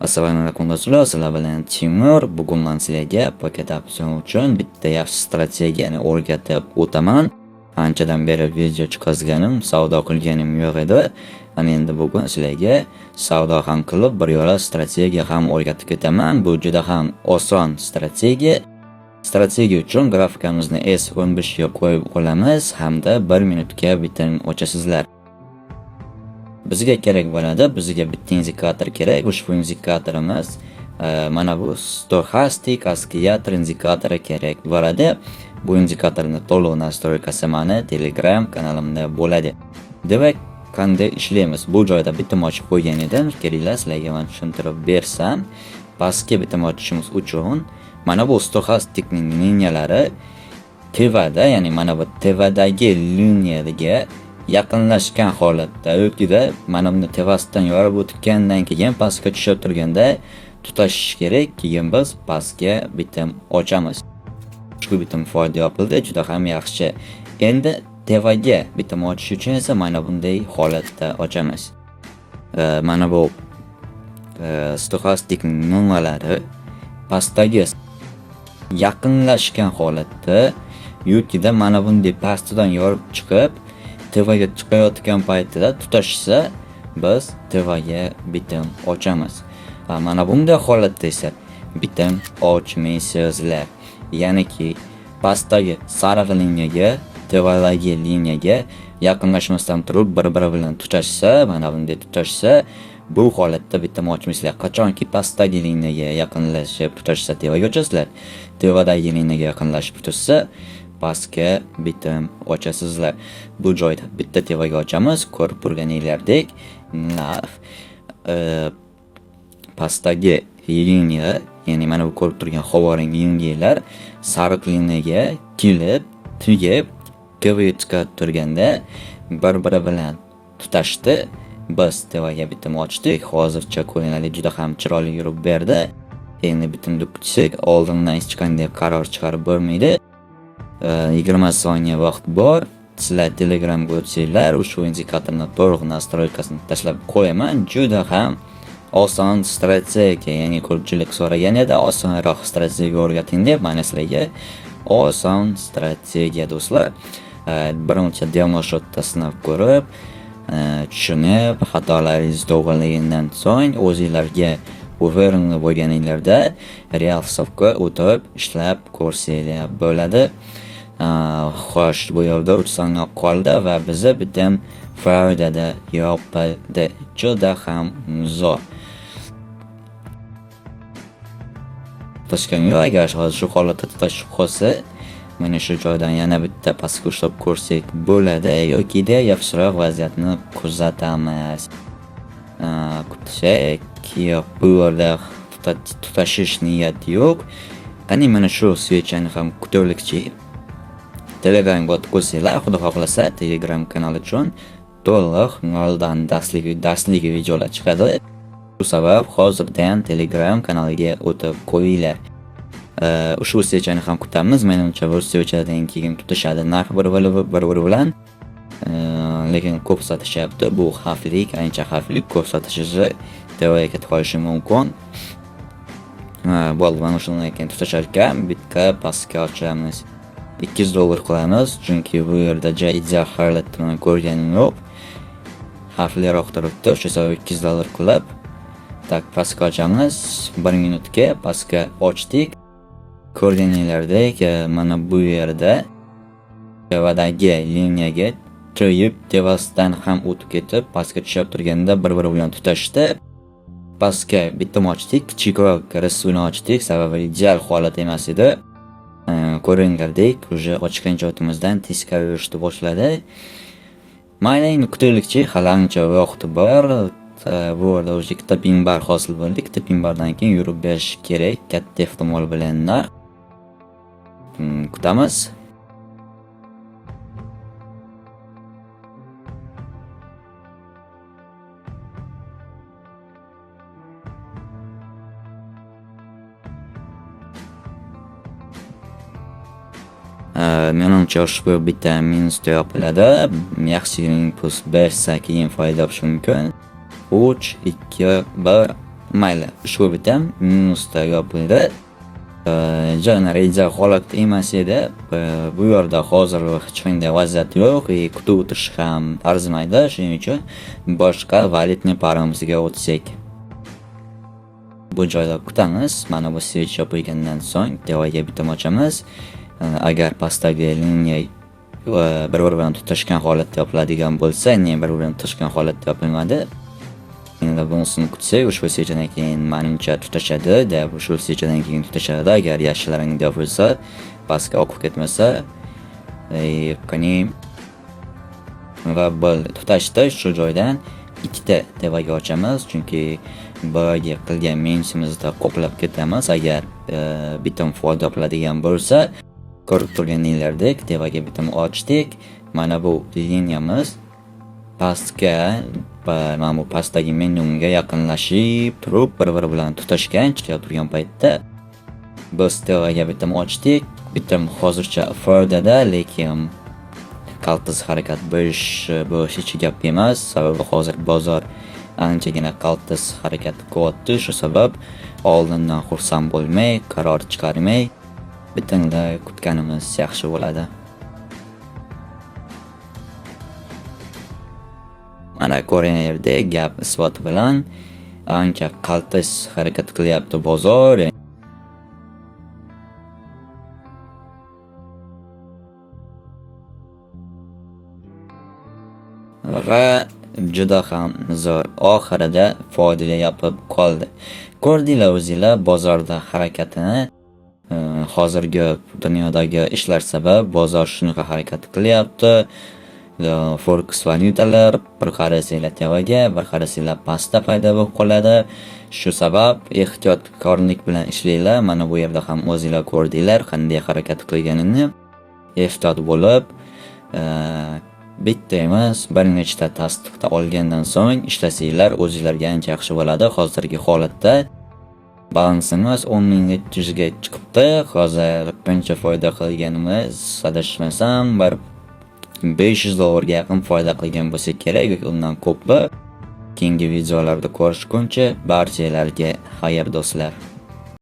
Assalomu alaykum do'stlar, sizlar bilan Timur. Bugun men sizlarga paket opsion uchun bitta yaxshi strategiyani o'rgatib o'taman. Anchadan beri video chiqazganim, savdo qilganim yo'q edi. Mana endi bugun sizlarga savdo ham qilib, bir yo'la strategiya ham o'rgatib ketaman. Bu juda ham oson strategiya. Strategiya uchun grafikamizni S15 ga qo'yib olamiz hamda 1 minutga bitim ochasizlar. Bizga kerak bo'ladi, bizga bitta indikator kerak. Ushbu indikatorimiz mana bu stochastic oscillator indikatori kerak bo'ladi. Bu indikatorni to'liq nastroykasi meni Telegram kanalimda bo'ladi. Demak, qanday ishlaymiz? Bu joyda bitim ochib qo'ygan edim. Kelinglar, sizlarga men tushuntirib bersam. Pastga bitim ochishimiz uchun mana bu stochasticning liniyalari tevada, ya'ni mana bu tevadagi liniyaga yaqinlashgan holatda yo'kida mana buni tevasidan yorib o'tgandan keyin pastga tushib turganda tutashish kerak. Keyin biz pastga bitim ochamiz. Shu bitim foyda yopildi, juda ham yaxshi. Endi tevaga bitim ochish uchun esa mana bunday holatda ochamiz. Mana bu stochastic numaralari pastdagi yaqinlashgan holatda yo'kida mana bunday pastidan yorib chiqib tevaga chiqayotgan paytida tutashsa, biz tevaga bitim ochamiz. Mana bunday holatda esa bitim ochmaysizlar. Ya'niki pastdagi sariq liniyaga, tevadagi liniyaga yaqinlashmasdan turib bir-biri bilan tutashsa, mana bunday tutashsa, bu holatda bitim ochmaysizlar. Qachonki pastdagi liniyaga yaqinlashib tutashsa tevaga ochasizlar. Tevadagi liniyaga yaqinlashib tutashsa, pastga bitim ochasizlar. Bu joyda bitta tevaga ochamiz. Ko'rib turganinglardek, pastdagi liniya, ya'ni mana bu ko'rib turgan havoring liniyalar sariq liniyaga kelib, tugib, tevaga chiqib turganda bir-biri bilan tutashdi. Biz tevaga bitim ochdik. Hozircha ko'ringlar, juda ham chiroyli yurib berdi. Endi bitimni kutsak, oldindan hech qanday qaror chiqarib bo'lmaydi. 20 soniya vaqt bor. Sizlar Telegramga o'tsanglar, ushbu indikatorni to'liq nastroykasini tashlab qo'yaman. Juda ham oson strategiya, ya'ni ko'pchilik so'ragan edi, osonroq strategiya o'rgating deb, mana sizlarga oson strategiya do'stlar. Birinchi demo shotda sinab ko'rib, tushunib, xatolaringiz to'g'rilagandan so'ng o'zingizlarga uverni bo'lganinglarda real hisobga o'tib ishlab ko'rsanglar bo'ladi. Xo'sh, bu yerda 3 soniya qoldi va bizni bitim foydada yopildi. Juda ham zo'r. Tutashgan yo'q, agar hozir shu holatda tutashib qolsa, mana shu joydan yana bitta pastga ushlab ko'rsak bo'ladi yoki yaxshiroq vaziyatni kuzatamiz. Kutsak, bu yerda tutashish niyati yo'q. Qani mana shu swechani ham kutaylikchi. Telegramga o'tib qo'ysanglar, xudo xohlasa Telegram kanali uchun to'liq noldan darslik videolar chiqadi. Shu sabab hozirdan Telegram kanaliga o'tib qo'yinglar. Ushbu swechani ham kutamiz. Menimcha bu svechadan keyin tutashadi narx bir bilan. Lekin ko'p sotishyapti. Bu xavfli, ancha xavfli. Ko'p sotishishi tevaga ketib qolishi mumkin. Bo'ldi, mana shundan keyin tutashar ekan, bitta pastga ochamiz. $200 qilamiz, chunki bu yerda ideal holatni ko'rganim yo'q. Xavfliroq turibdi, o'sha sabab $200 qilib, tak pastga ochamiz. 1 minutga pastga ochdik. Ko'rganinglardek, mana bu yerda tevadagi liniyaga cho'yib, tevasdan ham o'tib ketib, pastga tushib turganda bir-biri bilan tutashdi. Pastga bitim ochdik, kichikroq rasmni ochdik, sababi ideal holat emas edi. Ko'ringlardek, uje ochgan joyimizdan teskari yurishni boshladi. Mayli, endi kutaylikchi, hali ancha vaqt bor. Bu yerda o'sha ikkita pingbar hosil bo'ldi. Ikkita pingbardan keyin yurib berish kerak, katta ehtimol bilan. Kutamiz. Menimcha ushbu bitta minusda yopiladi. Yaxshi impuls bersa keyin foyda topish mumkin. 3, 2, 1 Mayli, ushbu bitim minusda yopildi. Jon reja holat emas edi. Bu yerda hozir hech qanday vaziyat yo'q, kutib o'tirish ham arzimaydi. Shuning uchun boshqa valютный paramizga o'tsak. Bu joyda kutamiz. Mana bu switch yopilgandan so'ng tevaga bitim ochamiz. Agar pastdagi liniya bir-biri bilan tutashgan holatda yopiladigan bo'lsa, bir-biri bilan tutashgan holatda yopilmadi. Endi bunisini kutsak, ushbu switchdan keyin menimcha tutashadi, deb ushbu switchdan keyin tutashadi. Agar yashil rangda bo'lsa, pastga oqib ketmasa, qani va tutashda shu joydan ikkita tevaga ochamiz, chunki boyagi qilgan minusimizda qoplab ketamiz. Agar bitim foyda topiladigan bo'lsa, ko'rib turganinglardek tevaga bitim ochdik. Mana bu liniyamiz pastga mana bu pastdagi minimumga yaqinlashib turib, bir-biri bilan tutashgan turgan paytda biz tevaga bitim ochdik. Bitim hozircha foydada, lekin qaltis harakat bo'lish hech gap emas. Sababi hozir bozor anchagina qaltis harakat qilyapti. Shu sabab oldindan xursand bo'lmay, qaror chiqarmay bitimda kutganimiz yaxshi bo'ladi. Mana ko'ringlar, gap isboti bilan ancha qaltis harakat qilyapti bozor. Va juda ham zo'r oxirida foydali yopib qoldi. Ko'rdinglar o'zinglar bozorda harakatini. Hozirgi dunyodagi ishlar sabab bozor shunaqa harakat qilyapti. Forex valyutalar bir qarasanglar tevaga, bir qarasanglar pastda paydo bo'lib qoladi. Shu sabab ehtiyotkorlik bilan ishlanglar. Mana bu yerda ham o'zinglar ko'rdinglar qanday harakat qilganini. Ehtiyot bo'lib, bitta emas, bir nechta tasdiqni olgandan so'ng ishlasanglar, o'zinglarga ancha yaxshi bo'ladi. Hozirgi holatda balansimiz 10.700 ga chiqibdi. Hozir qancha foyda qilganimiz, adashmasam, bir $500 ga yaqin foyda qilgan bo'lsa kerak, undan ko'pi. Keyingi videolarda ko'rishguncha barchalarga xayr do'stlar.